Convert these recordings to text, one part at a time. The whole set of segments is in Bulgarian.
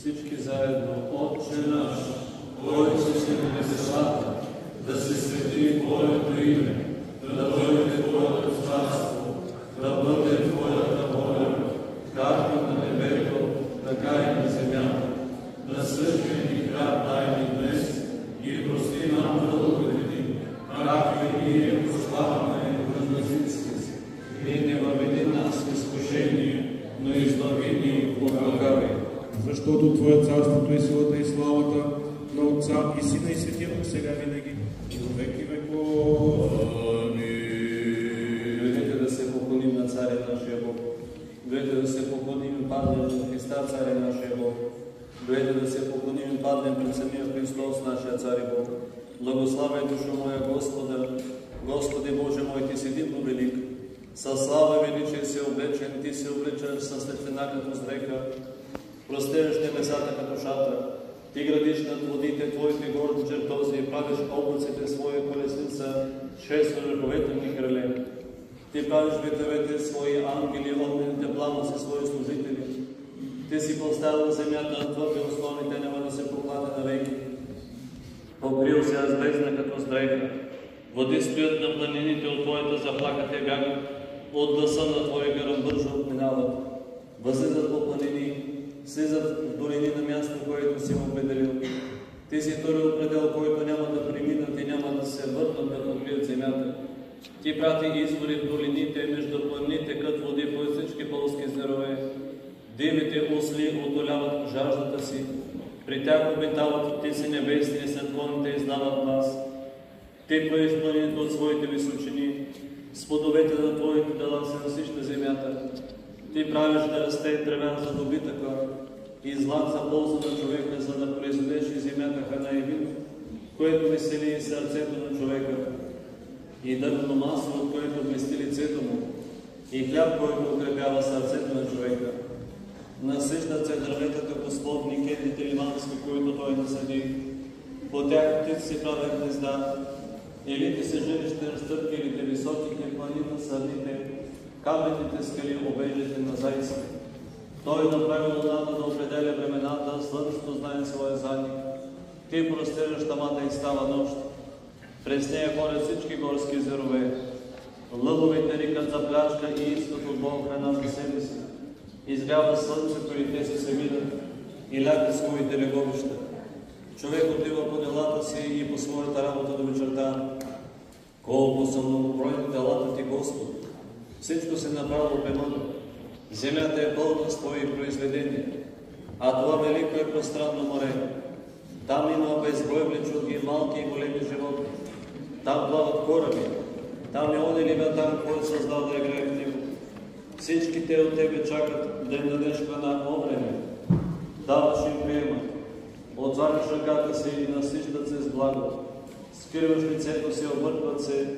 Всички заедно, Отче наш, който си на небесата, да се свети Твоето име, да дойде Твоето царство, да бъде Твоята воля, както на небето, така и на земята. Насъждай ни хляб дай ни днес и прости нам дълговете ни, както и ние прощаваме на длъжниците си. И не въведи нас в изкушение, но избави ни от лукавия. Защото Твое царството и силата и славата на Отца и Сина и Светия Дух сега винаги и до веки веков. Амин. Дойдете да се поклоним на Царя нашия Бог. Дойдете да се поклоним и паднем на Христа, Царя нашия Бог. Дойдете да се поклоним и паднем пред самия Христос, нашия Цар и Бог. Благославяй душа моя Господа, Господи Боже мой, Ти си дивно велик. Със слава величие си облечен, Ти се обличаш със светлина като зрека. Простираш небесата като шатра, Ти градиш над водите Твоите горни чертози и правиш облаците своя колесница, шест върховете ни криле. Ти правиш ветровете свои ангели, огнените пламъци свои служители. Ти си поставил земята на твърди основи, те няма да се покладе навеки. Покрил се аз бездна като с дреха. Води стоят на планините от Твоята заплаха, те бягат, от гласа на Твоя гръм бързо отминават. Възлизат по планини, слизат в долини на място, което си му определил. Ти си турил предел, който няма да преминат и няма да се върнат да покрият земята. Ти прати извори в долините, между планините кът води по всички полски зверове. Дивите осли отоляват жаждата си. При тях обитават птици небесни и след коните издават глас. Ти правиш планините от своите височини. С плодовете на Твоите дела се насища земята. Ти правиш да расте тревен за добитъка и злат за полза на човека, за да произведеш из земята храна и вино, което весели сърцето на човека, и дървено масло, от което блести лицето му, и хляб, който укрепява сърцето на човека. Насъждат се дърветата Господни, кедите ливански, които той насади. По тях птици си правят гнезда, елите се жилище на стъпкелите, високите планини на сърните, каменните скали, обежите на зайци. Той направи луната да определя времената, слънцето знае своя задник. Ти простираш тамата и става нощ. През нея ходят всички горски зверове. Лъвовете рикат за плячка и искат от Бог храна за себе си. Изгрява слънцето и те се видят и лягат своите леговища. Човек отива по делата си и по своята работа до вечерта. Колко са многобройни делата ти, Господ! Всичко се направило премъдро. Земята е пълна с Твои произведения, а това велико е пространно море. Там има безброй влечуги, малки и големи животни. Там плават кораби. Там е он левиатан, който създал да играе в него. Всички те от Тебе чакат да им дадеш храна овреме. Даваш им приема. Отваряш ръката си и насищат се с благо. Скриваш лицето си, объркват се.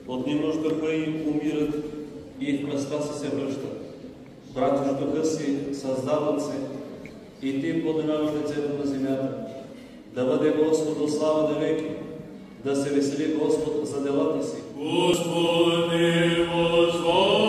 От немножко им умират и в праста се връщат. Пратиш духа си, създават се и Ти подняваш лицето на земята. Да бъде Господу слава да веки, да се весели Господ за делата си. Господи, возвайте,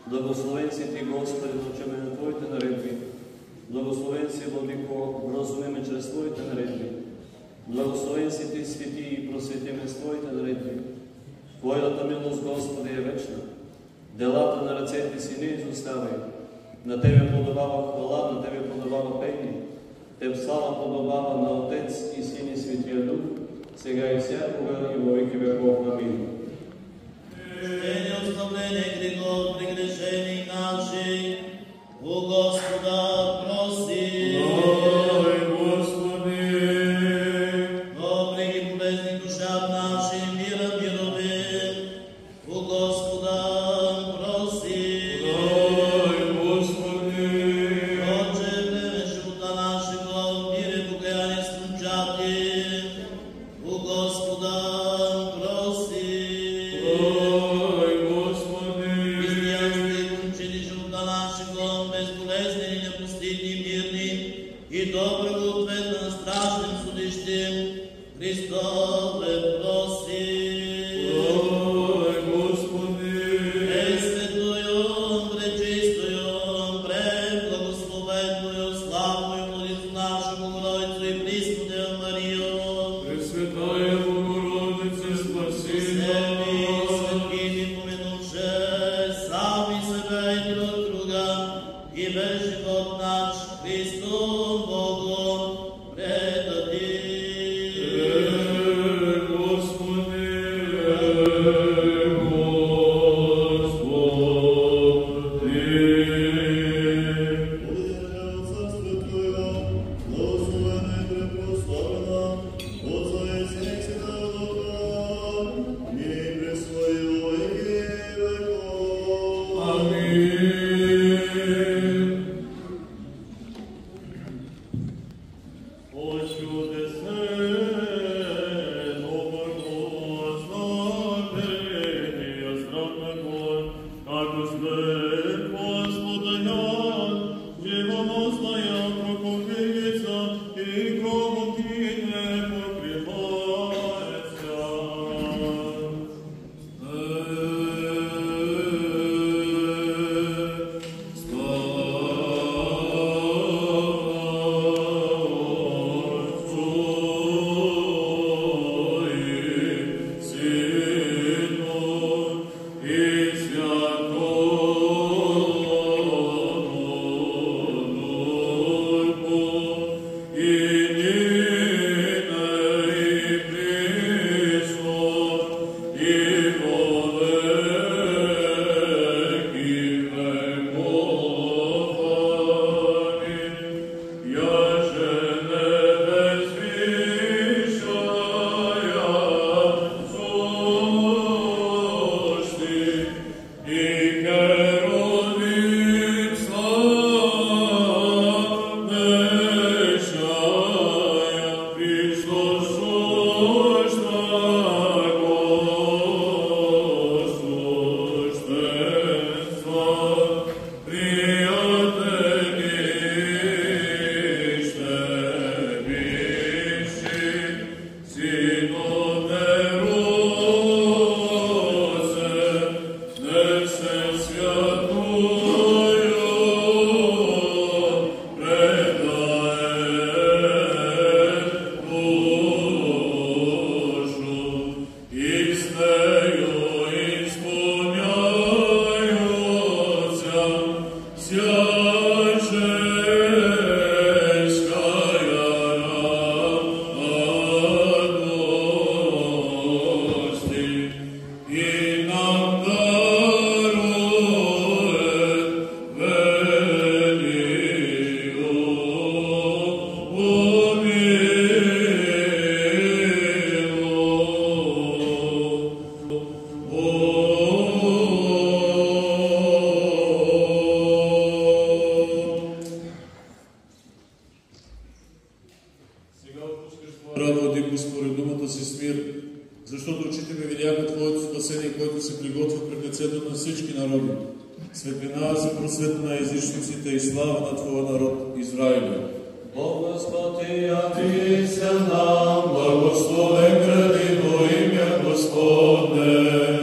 Благословен си Ти, Господи, учеме на Твоите наредби. Благословен си, Владико, образуваме чрез Твоите наредби. Благословен си Ти, свети, и просветиме с Твоите наредби. Твоята милост, Господи, е вечна. Делата на ръцете си не изоставяй. На Тебе подобава хвала, на Тебе подобава пение. Теб слава подобава на Отец и Син и Светия Дух, сега и всякога и во веки веков. Амин. Прощение, оставление грехов, прегрешений наших, у Господа проси. пред на страшним судищем, Христове проси. Ой, Господи! Пресвятою, пречистою, преблагословенною, славною Владицю нашу Богородицю і прісну Деву Марію, Пресвятая Богородице, спаси Всеми нас! святими помянувши сами себе и друг друга, и весь живот наш Христу Богу предадим. Господи! Радвайте го според думата си с мир, защото очите ми видяха Твоето спасение, което се приготвя пред лицето на всички народи. Светлина за просвет на езичниците и слава на Твоя народ Израиля. Бог Господи, яви се нам, Благословен градино имя Господне.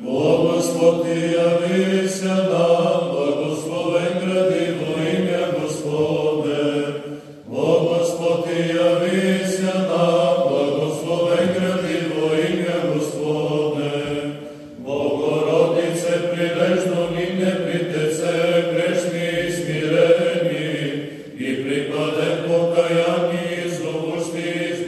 Бог Господи, яви се нам, благословен градино имя Господне. Бог Господи, яви се нам, благословен градино имя Господне. Богородице, прилежно ни не притеце, грешни и смирени, и припадем покаянни, злобушни и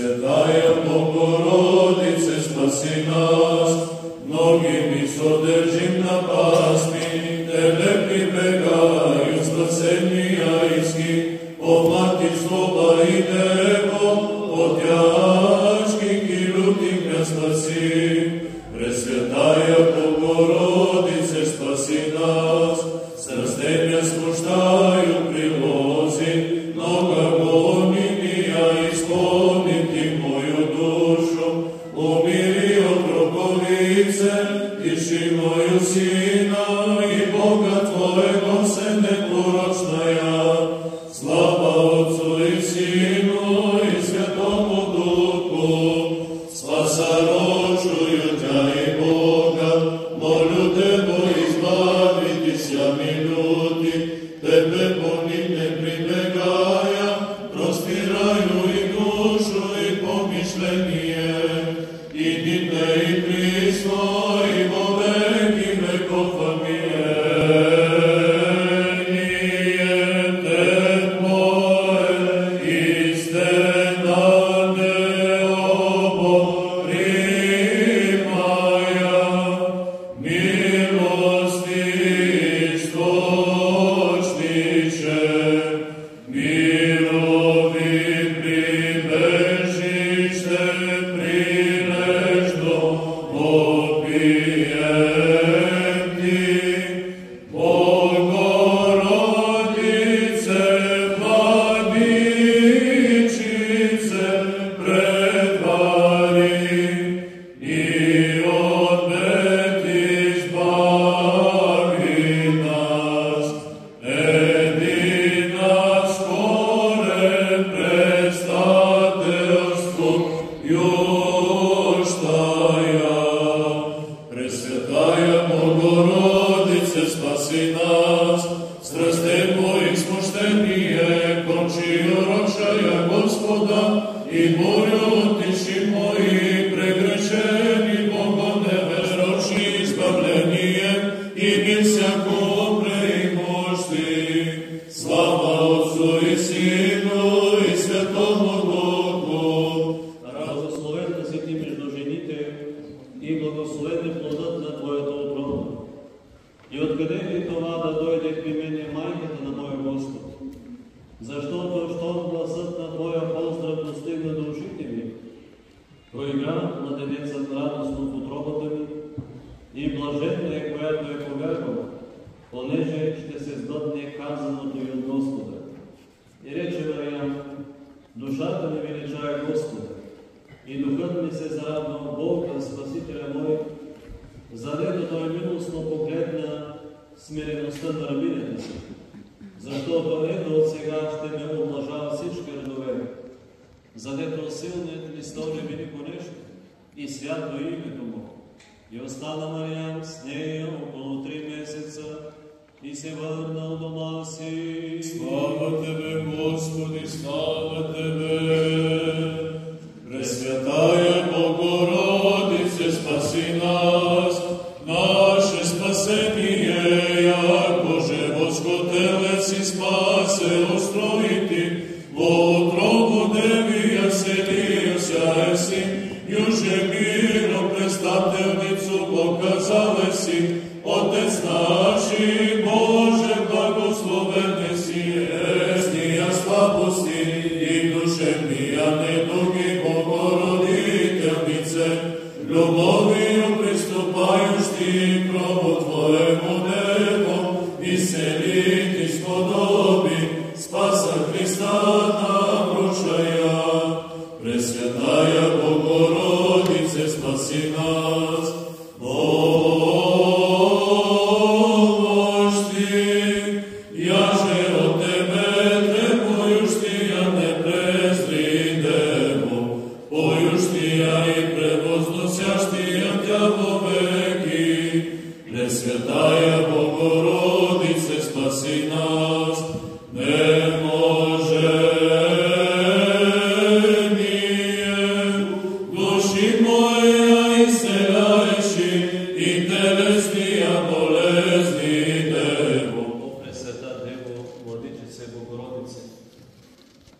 Пресвятая Богородице, спаси нас, многими содержим на пасми, Тебе прибегаю, спасения иски, о Мати слова и Дево, от тяжких и лютих ня спаси. Пресвятая Богородице, спаси нас, страстения смущаю прилози, много гонения исполнити мою душу, умири от роковице, тиши мою сина и Бога Твоего се непорочная. Слава Отцу и Сину и Святому Духу, спаса рочую Тя и Бога, молю Тебе избавити ся ми люди, Тебе помни прибегая, простираю и душу и помишление, и дитне и присно, и во веки веков. Аминь.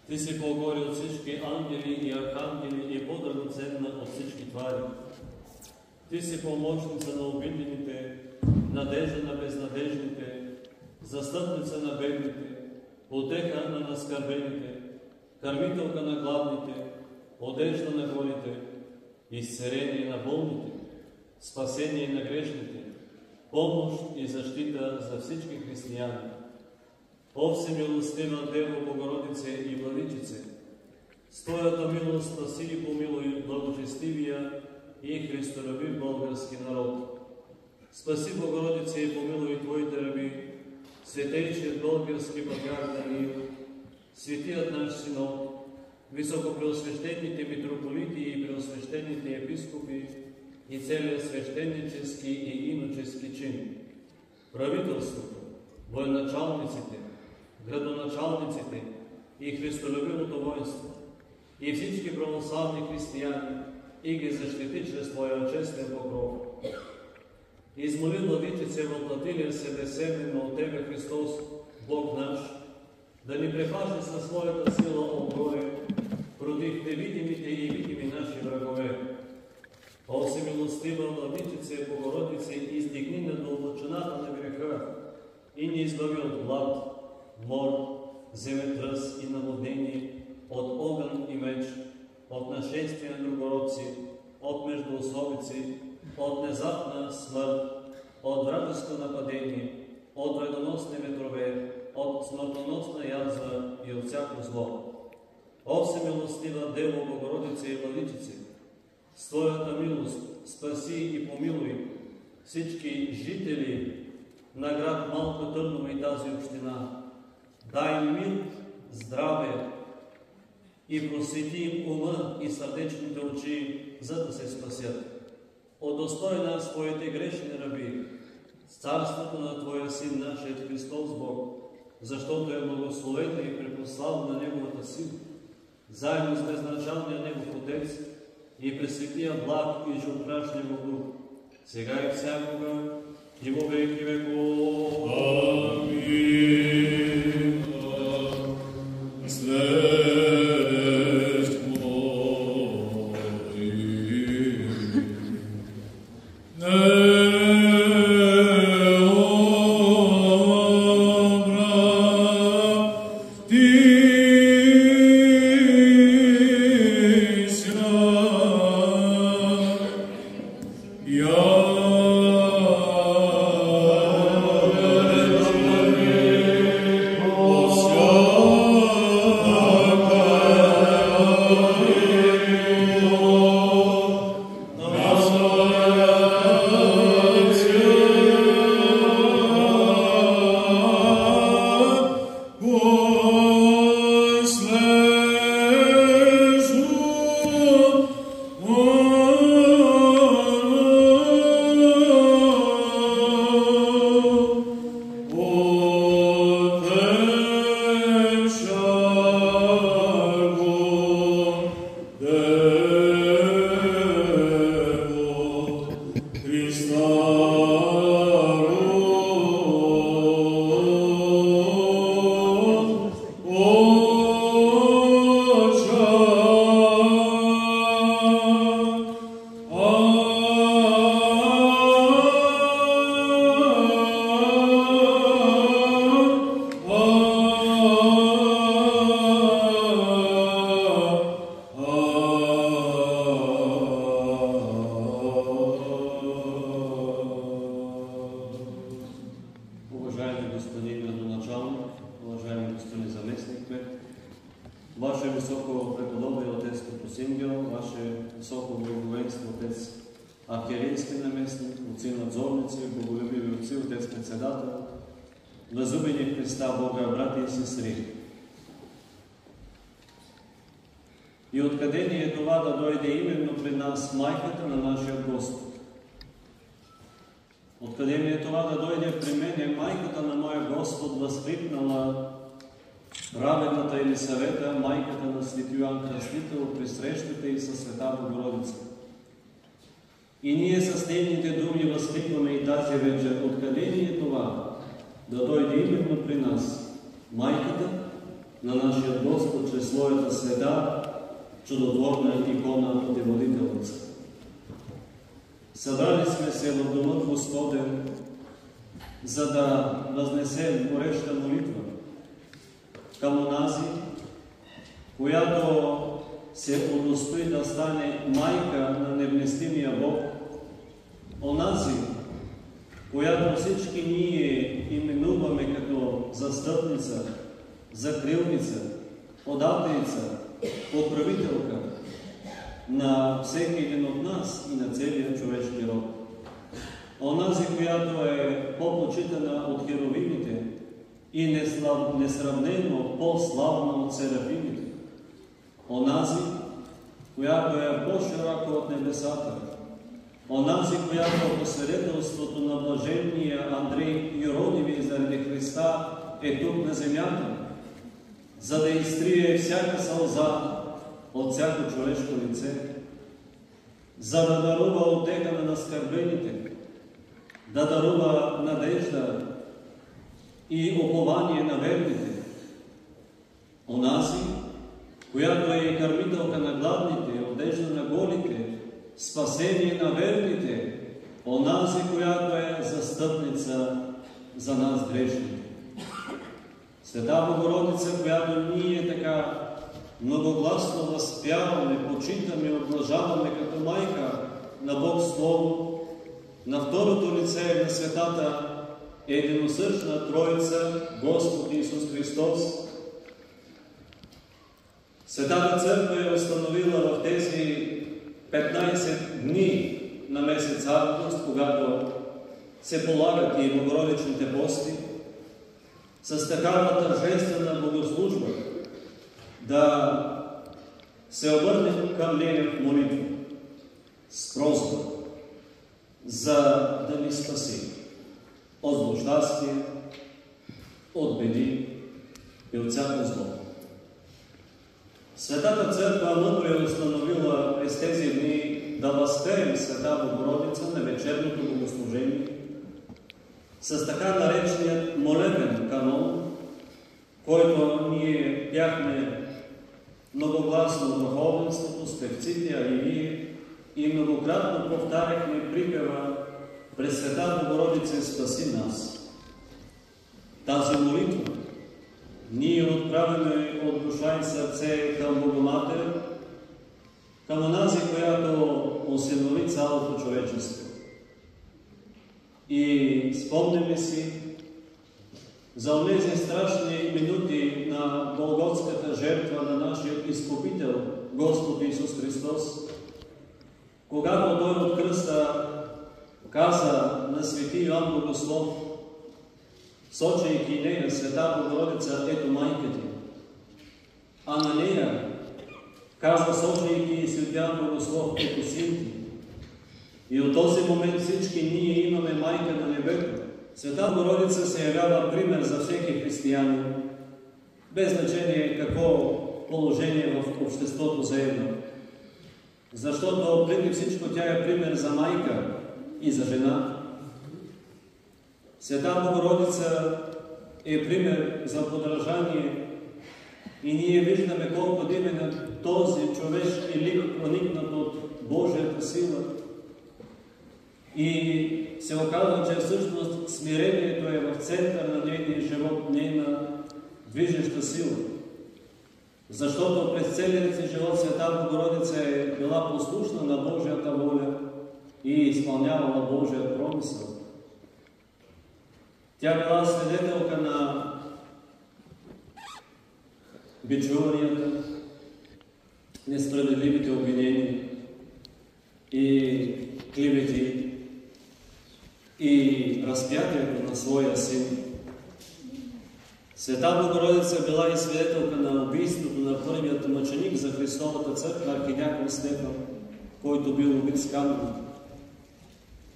Ти си по-горе от всички ангели и архангели твари. Ти си помощница на обидените, надежда на безнадежните, застъпница на бедните, утеха на наскърбените, кърмителка на гладните, одежда на голите, изцеление на болните, спасение на грешните, помощ и защита за всички християни. О всемилостива Дево Богородице и Владичице, с Твоята милост спаси и помилуй благочестивия и христолюбив български народ. Спаси, Богородице, и помилуй Твоите раби, светейшият български багар Даниил, светият наш Синод, високопреосвещените митрополити и преосвещените епископи и целият свещенически и иночески чин, правителството, военачалниците, градоначалниците и христолюбивото воинство, и всички православни християни, и ги защити чрез Твоя честен покров. Измоли, Владичице, въплатилия се безсеменно от Тебе Христос, Бог наш, да ни препаши със своята сила отгоре против невидимите и видими наши врагове. О всемилостива Владичице, Богородице, издигни на дълбочината на греха и ни избави от глад, мор, земетръс и наводнение, от огън и меч, от нашествия на другородци, от междуословици, от внезапна смърт, от вражеско нападение, от вредоносни ветрове, от смъртоносна язва и от всяко зло. О всемилостива Дево Богородице и Владичице, с Твоята милост спаси и помилуй всички жители на град Малко Търново и тази община. Дай им мир, здраве и просвети им ума и сърдечните очи, за да се спасят. Удостой нас, Твоите грешни раби, с царството на Твоя Син, нашият Христос Бог, защото е благословен и препрославен на Неговата сила, заедно с безначалния Негов Отец и пресветлия благ и животворящ Негов Дух, сега и всякога, и во веки веков. Амин. И откъде ни е това да дойде именно при нас майката на нашия Господ? Откъде ми е това да дойде при мене майката на моя Господ, възкликнала праведната Елисавета, майката на свети Йоан Кръстител, при срещата и със света Богородица? И ние с нейните думи възкликваме и тази вечер, откъде ни е това да дойде именно при нас майката на нашия Господ чрез своята света, чудотворна икона Деводителница. Събрали сме се в Домът Господен, за да възнесем гореща молитва към онази, която се удостои да стане майка на невместимия Бог, онази, която всички ние именуваме като застъпница, закрилница, подателица, покровителка на всеки един от нас и на целия човешки род. Онази, която е по-почитана от херовимите и несравнено по-славна от серафимите. Онази, която е по-широка от небесата. Онази, която по свидетелството на блажения Андрей Юродиви заради Христа е тук на земята, за да изтрие всяка сълза от всяко човешко лице, за да дарува утеха на наскърбените, да дарува надежда и упование на верните. Онази, която е и кърмителка на гладните, одежда на голите, спасение на верните, онази, която е застъпница за нас грешните. Света Богородица, която ние така многогласно възпяваме, почитаме и облажаваме като майка на Бог Слово, на второто лице на светата единосъщна Троица, Господ Исус Христос. Светата Църква е установила в тези 15 дни на месец август, когато се полагат и богородичните пости, с такава тържествена богослужба да се обърнем към нея в молитва с просба, за да ни спаси от злощастие, от беди и от всяко зло. Светата Църква мъдро е установила през тези дни да възпеем Света Богородица на вечерното богослужение с така нареченият молебен канон, който ние пяхме многогласно в духовенството, с певците, а и ние, и многократно повтаряхме припева през Света Богородица спаси нас. Тази молитва ние отправяме от душа и сърце към Богоматер, към онази, която осинови цялото човечество. И спомняме си за онези страшни минути на Голготската жертва на нашия изкупител, Господ Исус Христос, когато Той от кръста каза на свети Йоан Богослов, сочейки нея, Света Богородица, ето майка ти. А на нея казва, сочейки свети Йоан Богослов, ето син ти. И от този момент всички ние имаме майка на небето. Света Богородица се явява пример за всеки християнин, без значение какво положение в обществото заедно. Защото преди всичко тя е пример за майка и за жена. Света Богородица е пример за подражание и ние виждаме колко димен този човешки лик, проникнат от Божията сила. И се оказва, че всъщност смирението е в център на нейния живот, нейна движеща сила. Защото през целият си живот Света Богородица е била послушна на Божията воля и изпълнявала Божият промисъл. Тя била свидетелка на бичуванията, несправедливите обвинения и клевети и разпятието на своя син. Света Богородица била и свидетелка на убийството на първият мъченик за Христовата църква, архидиакон Стефан, който бил убит с камъни.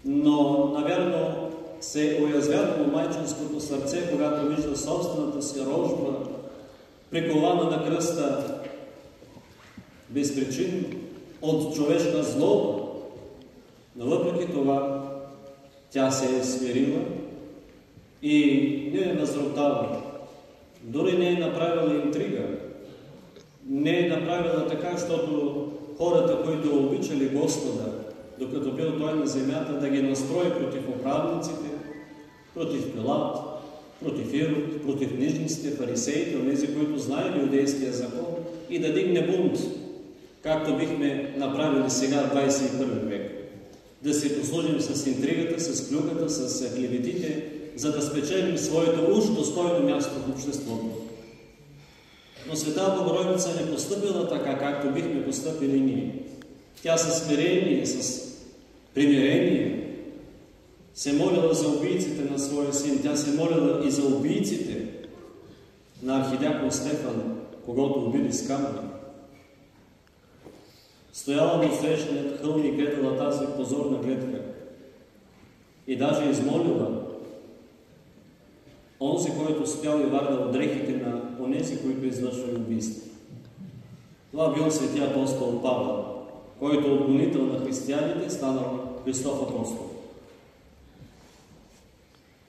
Но, навярно, се е уязвявало майчинското сърце, когато вижда собствената си рожба, прикована на кръста, безпричинно, от човешка злоба. Но въпреки това, тя се е смирила и не е възроптала. Дори не е направила интрига. Не е направила така, защото хората, които обичали Господа, докато бил той на земята, да ги настрои против управниците, против Пилат, против Ирод, против книжниците, фарисеите, онези, които знаели юдейския закон, и да дигне бунт, както бихме направили сега в 21 век. Да се послужим с интригата, с клюката, с клеветите, за да спечелим своето уж достойно място в обществото. Но Света Богородица не постъпила така, както бихме постъпили ние. Тя със смирение, с примирение се молила за убийците на своя син. Тя се молила и за убийците на архидиакон Стефан, когато убили с камъни. Стояла на срещният хълм и гледала тази позорна гледка. И даже измолила онзи, който спял и вардал дрехите на онези, които извършвали убийства. Това бил светия апостол Павел, който от гонител на християните станал Христов апостол.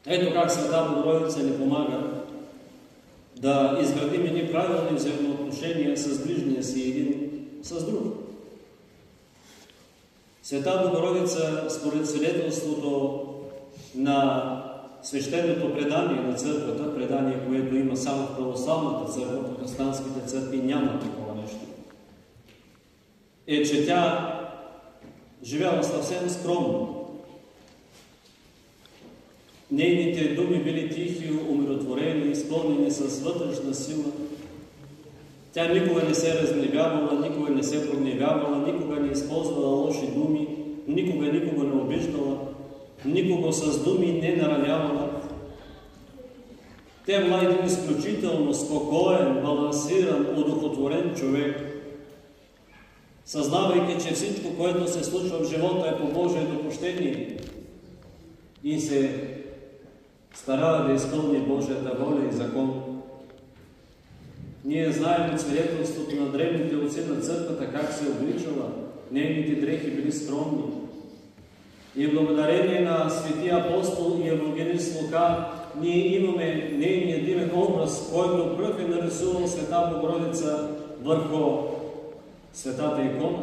Ето как Света Богородица ни помага да изградим едни правилни взаимоотношения с ближния си един с друг. Света Богородица, според свидетелството на свещеното предание на църквата, предание, което има само в православната църква, в протестантските църкви няма такова нещо, е, че тя живяла съвсем скромно. Нейните думи били тихи, умиротворени, изпълнени с вътрешна сила. Тя никога не се разгневявала, никога не се прогневявала, никога не използвала лоши думи, никога никого не обиждала, никого с думи не наранявала. Тя била един изключително спокоен, балансиран, удохотворен човек, съзнавайки, че всичко, което се случва в живота, е по Божие допущение и се старава да изпълни Божията воля и закон. Ние знаем от свидетелството на древните отци на църквата как се обличала, нейните дрехи били скромни. И благодарение на светия апостол и евангелист Лука, ние имаме нейния дивен образ, който пръв е нарисувал Света Богородица върху светата икона.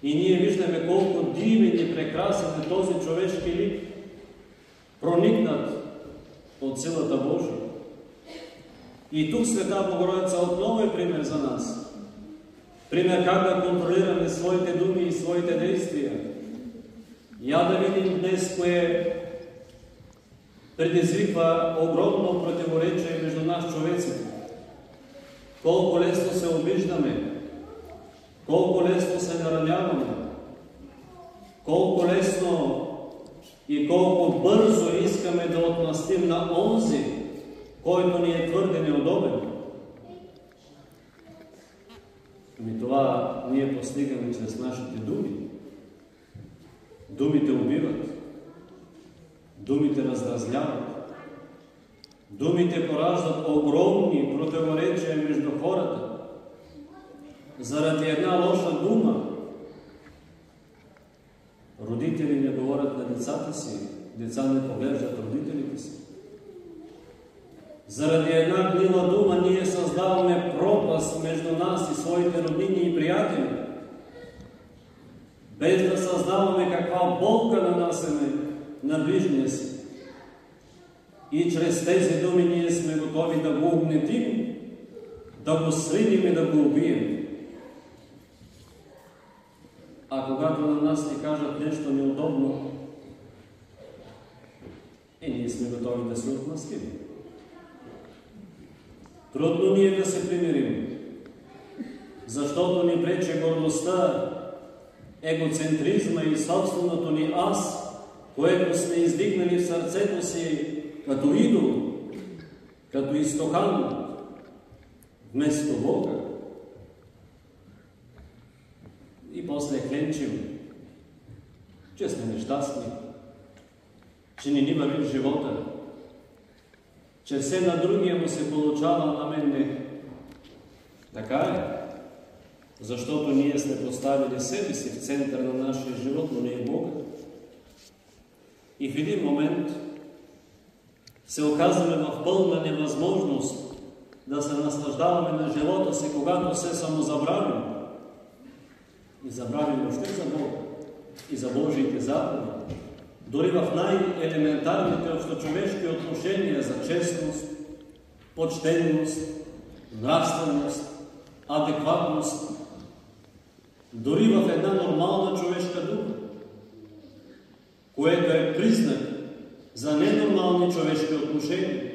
И ние виждаме колко дивен и прекрасен е този човешки лик, проникнат от силата Божия. И тук Света Богородица отново е пример за нас. Пример как да контролираме своите думи и своите действия. Я да видим днес кое предизвиква огромно противоречие между нас човеците. Колко лесно се обиждаме, колко лесно се нараняваме, колко лесно и колко бързо искаме да отмъстим на онзи, който ни е твърде неудобен. И това ние постигаме чрез нашите думи. Думите убиват, думите раздразняват, думите пораждат огромни противоречия между хората. Заради една лоша дума родители не говорят на децата си, деца не поглеждат родителите си. Заради една гнила дума ние създаваме пропаст между нас и своите роднини и приятели, без да създаваме каква болка нанасяме на ближния си. И чрез тези думи ние сме готови да го угнетим, да го сриним и да го убием. А когато на нас ни кажат нещо неудобно, ние сме готови да се отмъстим. Трудно ни е да се примирим, защото ни пречи гордостта, егоцентризма и собственото ни аз, което сме издигнали в сърцето си като идол, като изтохан, вместо Бога. И после хленчим, че сме нещастни, че не ни върви в живота, че все на другия му се получава, на мен не. Така е, защото ние сме поставили себе си в център на нашия живот, но не е Бога. И в един момент се оказваме в пълна невъзможност да се наслаждаваме на живота си, когато се самозабравим. и забравим въобще за Бога и за Божиите заповеди, дори в най-елементарните общочовешки отношения за честност, почтенност, нравственост, адекватност, дори в една нормална човешка дума, което е признак за ненормални човешки отношения.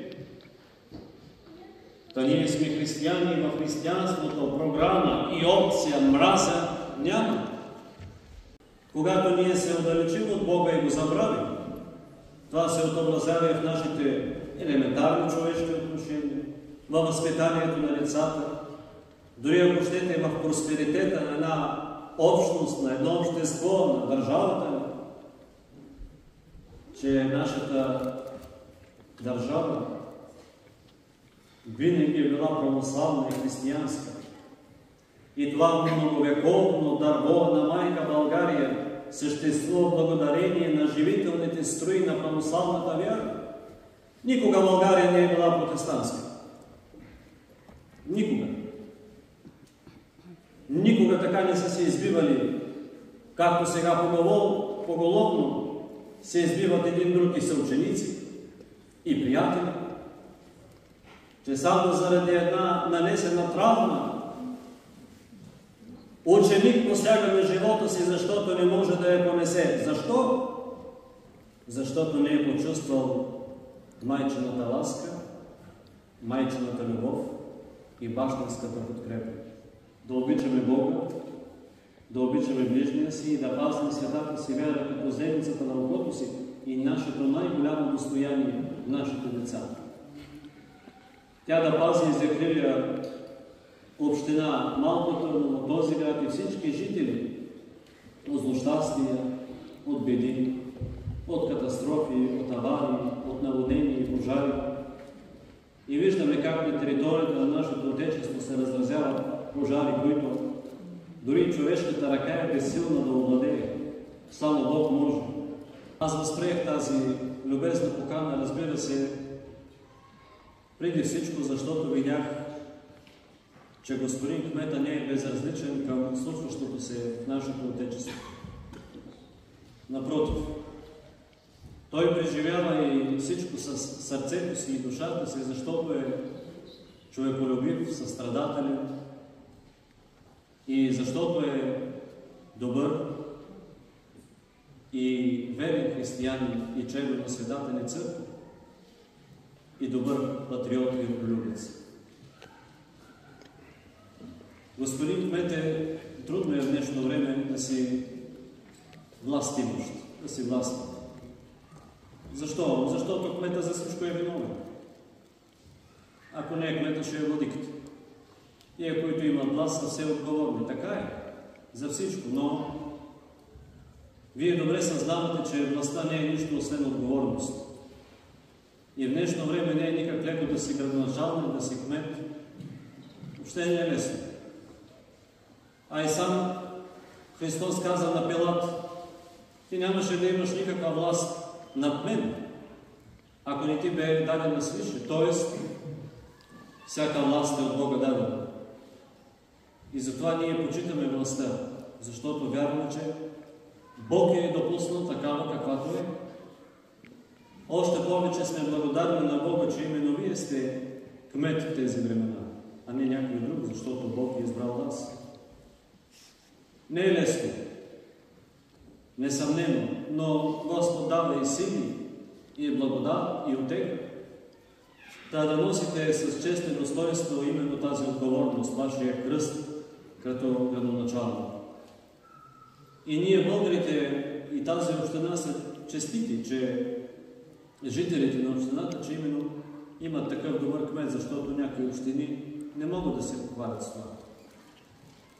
Та ние сме християни и в християнството програма и опция мраза няма. Когато ние се отдалечим от Бога и го забравим, това се отобразява и в нашите елементарни човешки отношения, във възпитанието на децата, дори ако щете в просперитета на една общност, на едно общество, на държавата ни, че нашата държава винаги е била православна и християнска. И това многовековно дърво на майка България съществува благодарение на живителните струи на православната вяра. Никога България не е била протестантска. Никога. Никога така не са се избивали, както сега поголовно се избиват един друг и съученици, и приятели, че само заради една нанесена травма ученик посяга на живота си, защото не може да я понесе. Защо? Защото не е почувствал майчината ласка, майчината любов и бащинската подкрепа. Да обичаме Бога, да обичаме ближния си и да пазим святата си вяра като зеницата на окото си и нашето най-голямо достояние, нашите деца. Тя да пази и закриля община Малко Търново, този град и всички жители от злощастия, от беди, от катастрофи, от аварии, от наводнения и пожари. И виждаме как на територията на нашето Отечество се разразяват пожари, които дори човешката ръка е безсилна да овладее. Само Бог може. Аз възприех тази любезна покана, разбира се, преди всичко, защото видях, че господин кмета не е безразличен към случващото се в нашето Отечество. Напротив, той преживява и всичко с сърцето си и душата си, защото е човеколюбив, състрадателен и защото е добър и верен християнин и член на Светата ни църква и добър патриот и родолюбец. Господин кмет е трудно в днешно време да си властимощ, да си властник. Защо? Защото кмета за всичко е виновен. Ако не е кмета, ще е владиката. Тие, които имат власт, са все отговорни. Така е. За всичко. Но вие добре съзнавате, че властта не е нищо освен отговорност. И в днешно време не е никак леко да си градоначалник, да си кмет. Въобще не е лесно. А и сам Христос каза на Пилат: ти нямаше да имаш никаква власт над мен, ако не ти бе дадена свише. Тоест, всяка власт е от Бога дадена. И затова ние почитаме властта, защото вярваме, че Бог е допуснал такава, каквато е. Още повече сме благодарни на Бога, че именно вие сте кмет в тези времена, а не някой друг, защото Бог е избрал вас. Не е лесно, несъмнено, но Господ дава и сили, и благодат, и утеха. Да носите с чест и достоинство именно тази отговорност, вашия кръст като градоначалник. И ние, българите, и тази община са честити, че жителите на общината, че именно имат такъв добър кмет, защото някои общини не могат да се похвалят с това.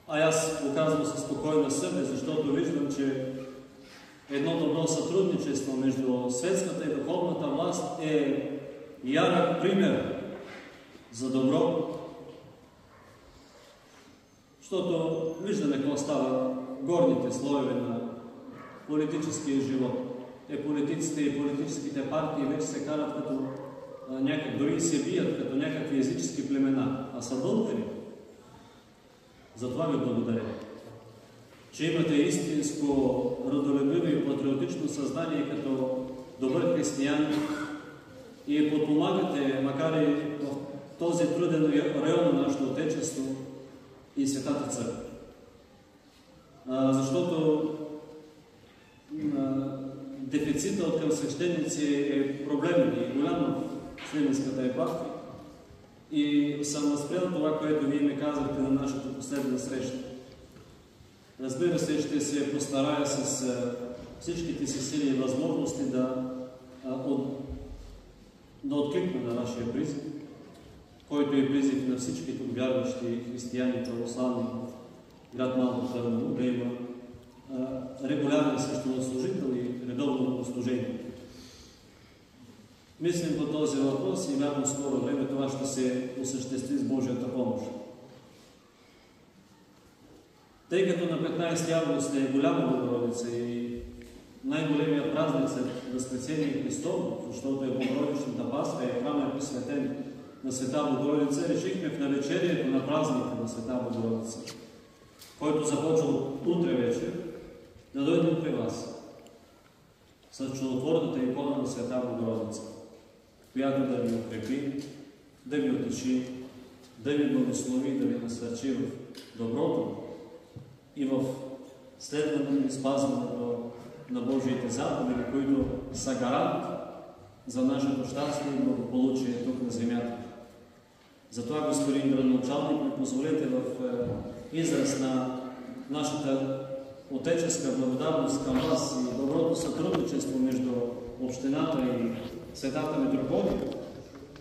А аз го казвам със спокойна съвест, защото виждам, че едно добро сътрудничество между светската и духовната власт е ярък пример за добро. Защото виждаме какво става горните слоеве на политическия живот. Политиците и политическите партии вече се карат като дори се бият като някакви езически племена, а са българи. Затова ви благодаря. че имате истинско родолюбиве и патриотично съзнание като добър християн и подпомагате, макар и в този труден район на нашето Отечество и Светата Църква. Защото дефицита от към свещеници е проблемен и голям в Сливенската епархия. И съм възприел това, което вие ми казахте на нашата последна среща. Разбира се, ще се постарая с всичките си сили и възможности да откликна на вашия призив, който е призив на всичките вярващи християни православни в град Малко Търново, да има регулярен свещенослужител и редовно богослужение. Мислим по този въпрос и вярно скоро време това ще се осъществи с Божията помощ. Тъй като на 15 август е Голяма Богородица и най-големия празник след Възкресение Христово, защото е Богородичната Пасха и храмът е посветен на Света Богородица, решихме в навечерието на празника на Света Богородица, който започва от утре вечер, да дойдем при вас с чудотворната икона на Света Богородица, която да ви укрепи, да ви утеши, да ви благослови, да ви насърчи в доброто и в следването и спазването на Божиите заповеди, които са гарант за нашето щастие и благополучие тук на земята. Затова, господин градоначалник, ми позволете в израз на нашата отеческа благодарност към вас и доброто сътрудничество между общината и Светата Митрополия,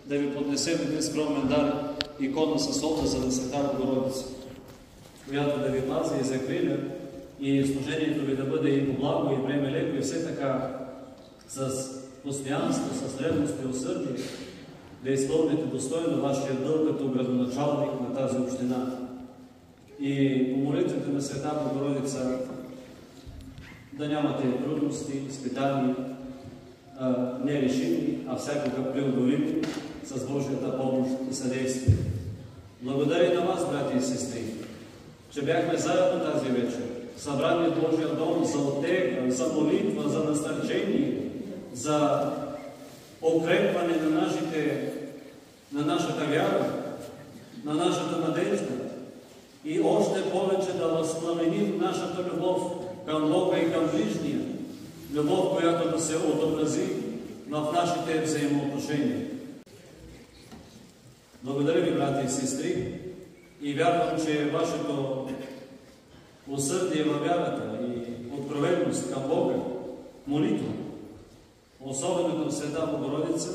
да ви поднесем един скромен дар, икона с образа на Света Богородица, която да ви пази и закриля и служението ви да бъде и по благо, и време леко, и все така с постоянство, с ревност и усърдие да изпълните достойно вашия дълг като градоначалник на тази община. И по молитвите на Света Богородица да нямате трудности, изпитания, нерешими, а всякога преодолими с Божията помощ и съдействие. Благодаря на вас, брати и сестри, че бяхме заедно тази вечер, събрани в Божия дом за утеха, за молитва, за насърчение, за укрепване на нашата вяра, на нашата надежда и още повече да възпламеним нашата любов към Бога и към ближния, любов, която да се отобрази в нашите взаимоотношения. Благодаря ви, брати и сестри, и вярвам, че вашето усърдие във вярата и откровенност към Бога, молитва, особено към Света Богородица,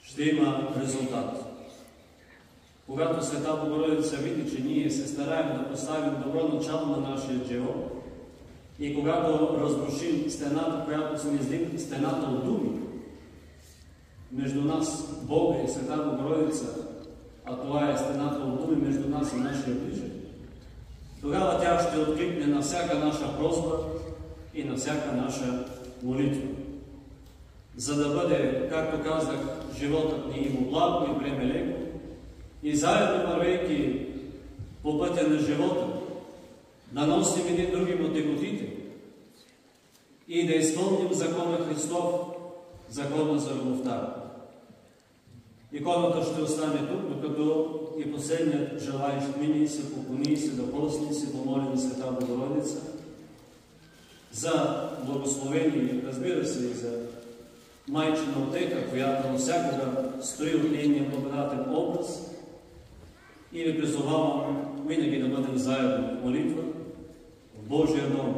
ще има резултат. Когато Света Богородица види, че ние се стараем да поставим добро начало на нашия живот и когато разрушим стената, която сме издигнали, стената от думи, между нас, Бога и Света Богородица, а това е стената от думи между нас и нашия ближен, тогава тя ще откликне на всяка наша просба и на всяка наша молитва. За да бъде, както казах, животът ни и благо и време леко, и заедно вървейки по пътя на живота, да носим един други мотивотите и да изпълним закона Христов, закона за любовта. Иконата ще остане тук, докато и последният желаещ мини се поклони, се да посни, се помоли на Света Богородица за благословение, разбира се, и за майчина отека, която всякога стои от нейния благодатен образ, и ви призовавам винаги да бъдем заедно в молитва, в Божия дом,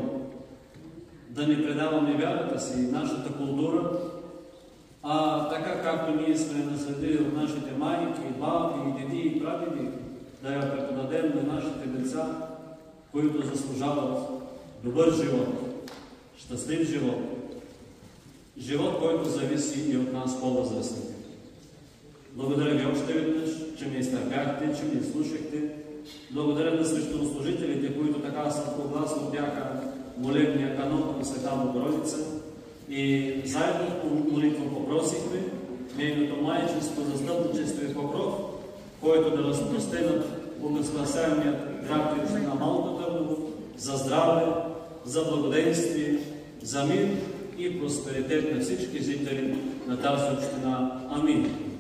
да не предаваме вярата си и нашата култура, а така както ние сме наследили от нашите майки, баби, деди и прадеди, да я преподадем на нашите деца, които заслужават добър живот, щастлив живот, живот, който зависи и от нас по-възрастните. Благодаря ви още веднъж, че ме изтърпяхте, че ме слушахте. Благодаря на свещенослужителите, които така сладкогласно бяха молебния канон на Света Богородица. И заедно в молитва попросихме нейното майчинство, застъпничество и покров, който да разпростенат благоспасаемият град и община Малко Търново, за здраве, за благоденствие, за мир и просперитет на всички жители на тази община. Амин.